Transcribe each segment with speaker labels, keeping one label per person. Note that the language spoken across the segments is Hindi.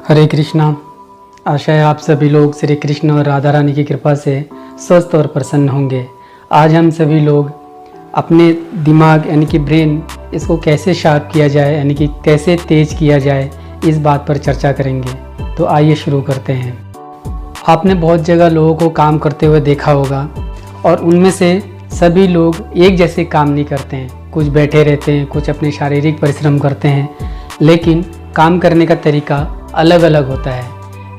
Speaker 1: हरे कृष्णा। आशा है आप सभी लोग श्री कृष्ण और राधा रानी की कृपा से स्वस्थ और प्रसन्न होंगे। आज हम सभी लोग अपने दिमाग यानी कि ब्रेन इसको कैसे शार्प किया जाए यानी कि कैसे तेज किया जाए, इस बात पर चर्चा करेंगे। तो आइए शुरू करते हैं। आपने बहुत जगह लोगों को काम करते हुए देखा होगा और उनमें से सभी लोग एक जैसे काम नहीं करते हैं। कुछ बैठे रहते हैं, कुछ अपने शारीरिक परिश्रम करते हैं, लेकिन काम करने का तरीका अलग अलग होता है।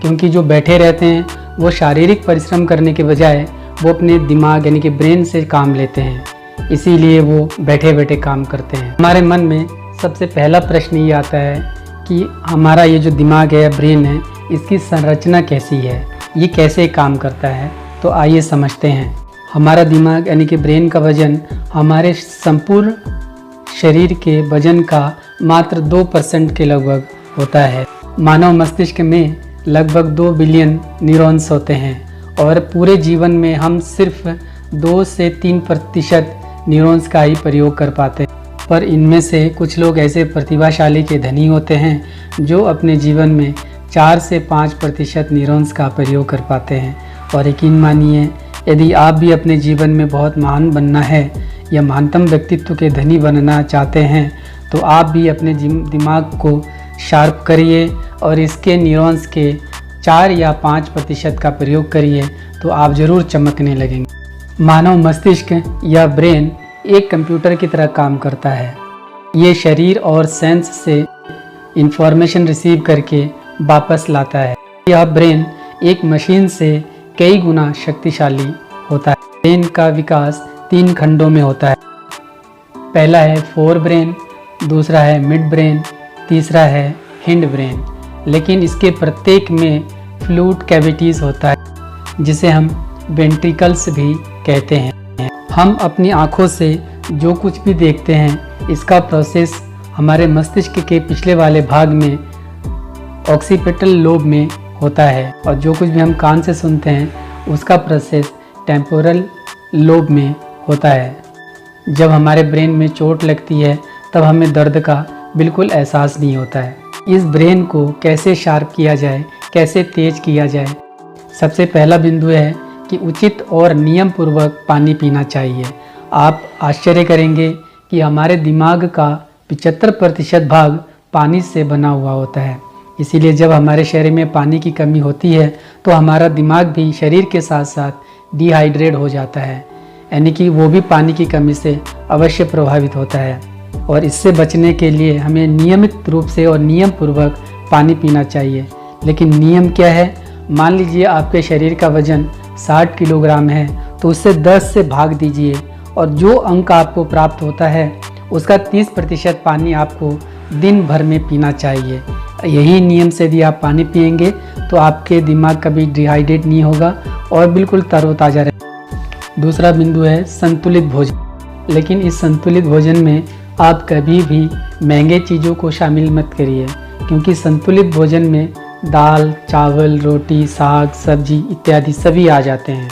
Speaker 1: क्योंकि जो बैठे रहते हैं वो शारीरिक परिश्रम करने के बजाय वो अपने दिमाग यानी कि ब्रेन से काम लेते हैं, इसीलिए वो बैठे बैठे काम करते हैं। हमारे मन में सबसे पहला प्रश्न ये आता है कि हमारा ये जो दिमाग है या ब्रेन है, इसकी संरचना कैसी है, ये कैसे काम करता है। तो आइए समझते हैं। हमारा दिमाग यानी कि ब्रेन का वजन हमारे संपूर्ण शरीर के वजन का मात्र 2% के लगभग होता है। मानव मस्तिष्क में लगभग 2 बिलियन न्यूरॉन्स होते हैं और पूरे जीवन में हम सिर्फ 2 से 3% न्यूरॉन्स का ही प्रयोग कर पाते हैं। पर इनमें से कुछ लोग ऐसे प्रतिभाशाली के धनी होते हैं जो अपने जीवन में 4 से 5% न्यूरॉन्स का प्रयोग कर पाते हैं। और यकीन मानिए, यदि आप भी अपने जीवन में बहुत महान बनना है या महानतम व्यक्तित्व के धनी बनना चाहते हैं, तो आप भी अपने दिमाग को शार्प करिए और इसके न्यूरॉन्स के 4 या 5% का प्रयोग करिए, तो आप ज़रूर चमकने लगेंगे। मानव मस्तिष्क या ब्रेन एक कंप्यूटर की तरह काम करता है। ये शरीर और सेंस से इंफॉर्मेशन रिसीव करके वापस लाता है। यह ब्रेन एक मशीन से कई गुना शक्तिशाली होता है। ब्रेन का विकास 3 खंडों में होता है। पहला है फोर ब्रेन, दूसरा है मिड ब्रेन, तीसरा है हिंड ब्रेन। लेकिन इसके प्रत्येक में फ्लूइड कैविटीज़ होता है जिसे हम वेंट्रिकल्स भी कहते हैं। हम अपनी आँखों से जो कुछ भी देखते हैं, इसका प्रोसेस हमारे मस्तिष्क के पिछले वाले भाग में ऑक्सीपिटल लोब में होता है, और जो कुछ भी हम कान से सुनते हैं उसका प्रोसेस टेम्पोरल लोब में होता है। जब हमारे ब्रेन में चोट लगती है तब हमें दर्द का बिल्कुल एहसास नहीं होता है। इस ब्रेन को कैसे शार्प किया जाए, कैसे तेज किया जाए। सबसे पहला बिंदु है कि उचित और नियम पूर्वक पानी पीना चाहिए। आप आश्चर्य करेंगे कि हमारे दिमाग का 75% भाग पानी से बना हुआ होता है। इसीलिए जब हमारे शरीर में पानी की कमी होती है तो हमारा दिमाग भी शरीर के साथ साथ डिहाइड्रेट हो जाता है, यानी कि वो भी पानी की कमी से अवश्य प्रभावित होता है। और इससे बचने के लिए हमें नियमित रूप से और नियम पूर्वक पानी पीना चाहिए। लेकिन नियम क्या है? मान लीजिए आपके शरीर का वजन 60 किलोग्राम है, तो उससे 10 से भाग दीजिए और जो अंक आपको प्राप्त होता है उसका 30% पानी आपको दिन भर में पीना चाहिए। यही नियम से यदि आप पानी पिएंगे तो आपके दिमाग कभी डिहाइड्रेट नहीं होगा और बिल्कुल तरोताज़ा रहेगा। दूसरा बिंदु है संतुलित भोजन। लेकिन इस संतुलित भोजन में आप कभी भी महंगे चीज़ों को शामिल मत करिए, क्योंकि संतुलित भोजन में दाल, चावल, रोटी, साग, सब्जी इत्यादि सभी आ जाते हैं।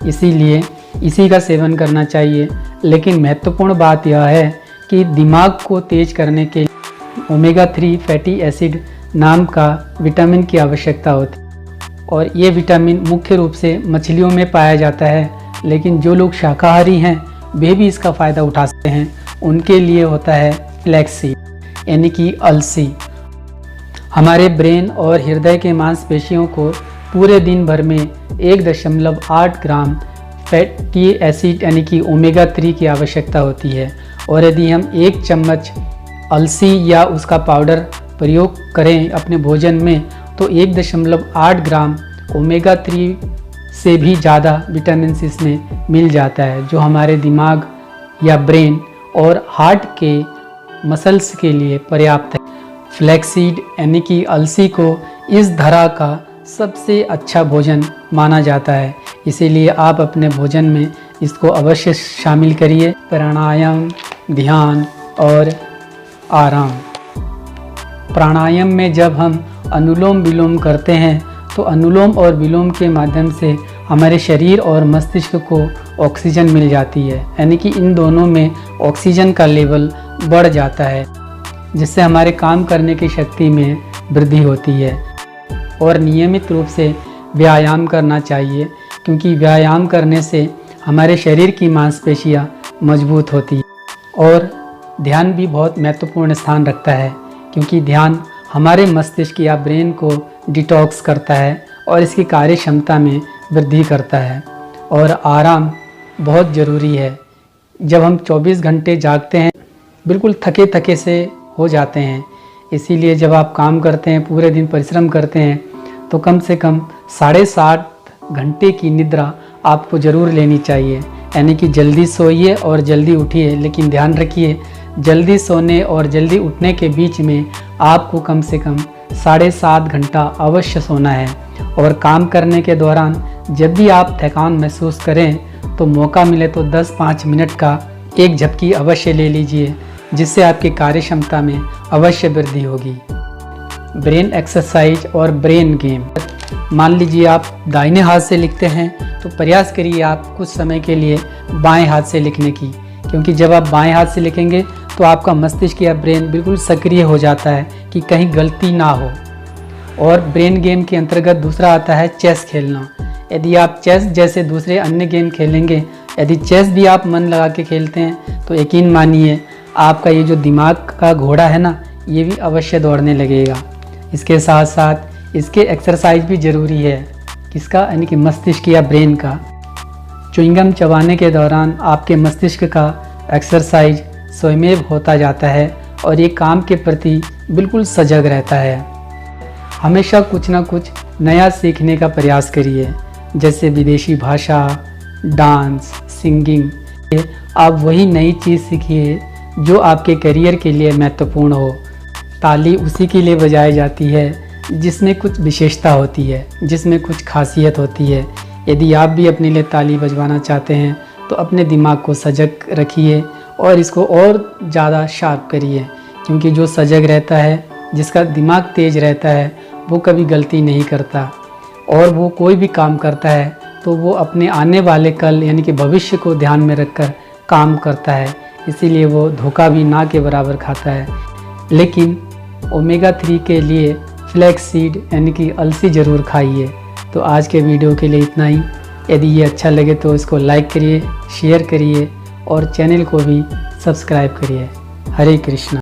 Speaker 1: इसीलिए इसी का सेवन करना चाहिए। लेकिन महत्वपूर्ण बात यह है कि दिमाग को तेज करने के लिए ओमेगा 3 फैटी एसिड नाम का विटामिन की आवश्यकता होती है, और ये विटामिन मुख्य रूप से मछलियों में पाया जाता है। लेकिन जो लोग शाकाहारी हैं वे भी इसका फ़ायदा उठा सकते हैं। उनके लिए होता है फ्लैक्ससीड यानी कि अलसी। हमारे ब्रेन और हृदय के मांसपेशियों को पूरे दिन भर में 1.8 ग्राम फैटी एसिड यानी कि ओमेगा 3 की आवश्यकता होती है। और यदि हम 1 चम्मच अलसी या उसका पाउडर प्रयोग करें अपने भोजन में, तो 1.8 ग्राम ओमेगा 3 से भी ज़्यादा विटामिन इसमें मिल जाता है, जो हमारे दिमाग या ब्रेन और हार्ट के मसल्स के लिए पर्याप्त है। फ्लैक्ससीड यानी कि अलसी को इस धरा का सबसे अच्छा भोजन माना जाता है। इसीलिए आप अपने भोजन में इसको अवश्य शामिल करिए। प्राणायाम, ध्यान और आराम। प्राणायाम में जब हम अनुलोम विलोम करते हैं तो अनुलोम और विलोम के माध्यम से हमारे शरीर और मस्तिष्क को ऑक्सीजन मिल जाती है, यानी कि इन दोनों में ऑक्सीजन का लेवल बढ़ जाता है, जिससे हमारे काम करने की शक्ति में वृद्धि होती है। और नियमित रूप से व्यायाम करना चाहिए, क्योंकि व्यायाम करने से हमारे शरीर की मांसपेशियां मजबूत होती है। और ध्यान भी बहुत महत्वपूर्ण स्थान रखता है, क्योंकि ध्यान हमारे मस्तिष्क या ब्रेन को डिटॉक्स करता है और इसकी कार्य क्षमता में वृद्धि करता है। और आराम बहुत ज़रूरी है। जब हम 24 घंटे जागते हैं बिल्कुल थके थके से हो जाते हैं, इसीलिए जब आप काम करते हैं, पूरे दिन परिश्रम करते हैं, तो कम से कम 7.5 घंटे की निद्रा आपको ज़रूर लेनी चाहिए। यानी कि जल्दी सोइए और जल्दी उठिए, लेकिन ध्यान रखिए जल्दी सोने और जल्दी उठने के बीच में आपको कम से कम 7.5 घंटा अवश्य सोना है। और काम करने के दौरान जब भी आप थकान महसूस करें तो मौका मिले तो 10-5 मिनट का एक झपकी अवश्य ले लीजिए, जिससे आपकी कार्य क्षमता में अवश्य वृद्धि होगी। ब्रेन एक्सरसाइज और ब्रेन गेम। मान लीजिए आप दाहिने हाथ से लिखते हैं तो प्रयास करिए आप कुछ समय के लिए बाएं हाथ से लिखने की, क्योंकि जब आप बाएं हाथ से लिखेंगे तो आपका मस्तिष्क या ब्रेन बिल्कुल सक्रिय हो जाता है कि कहीं गलती ना हो। और ब्रेन गेम के अंतर्गत दूसरा आता है चेस खेलना। यदि आप चेस जैसे दूसरे अन्य गेम खेलेंगे, यदि चेस भी आप मन लगा के खेलते हैं, तो यकीन मानिए आपका ये जो दिमाग का घोड़ा है ना, ये भी अवश्य दौड़ने लगेगा। इसके साथ साथ इसके एक्सरसाइज भी ज़रूरी है। किसका? यानी कि मस्तिष्क या ब्रेन का। च्युइंगम चबाने के दौरान आपके मस्तिष्क का एक्सरसाइज स्वयमेव होता जाता है और ये काम के प्रति बिल्कुल सजग रहता है। हमेशा कुछ ना कुछ नया सीखने का प्रयास करिए, जैसे विदेशी भाषा, डांस, सिंगिंग। आप वही नई चीज़ सीखिए जो आपके करियर के लिए महत्वपूर्ण हो। ताली उसी के लिए बजाई जाती है जिसमें कुछ विशेषता होती है, जिसमें कुछ खासियत होती है। यदि आप भी अपने लिए ताली बजवाना चाहते हैं तो अपने दिमाग को सजग रखिए और इसको और ज़्यादा शार्प करिए, क्योंकि जो सजग रहता है, जिसका दिमाग तेज रहता है, वो कभी गलती नहीं करता। और वो कोई भी काम करता है तो वो अपने आने वाले कल यानी कि भविष्य को ध्यान में रखकर काम करता है, इसीलिए वो धोखा भी ना के बराबर खाता है। लेकिन ओमेगा 3 के लिए फ्लैक्स सीड यानी कि अलसी ज़रूर खाइए। तो आज के वीडियो के लिए इतना ही। यदि ये अच्छा लगे तो इसको लाइक करिए, शेयर करिए और चैनल को भी सब्सक्राइब करिए। हरे कृष्णा।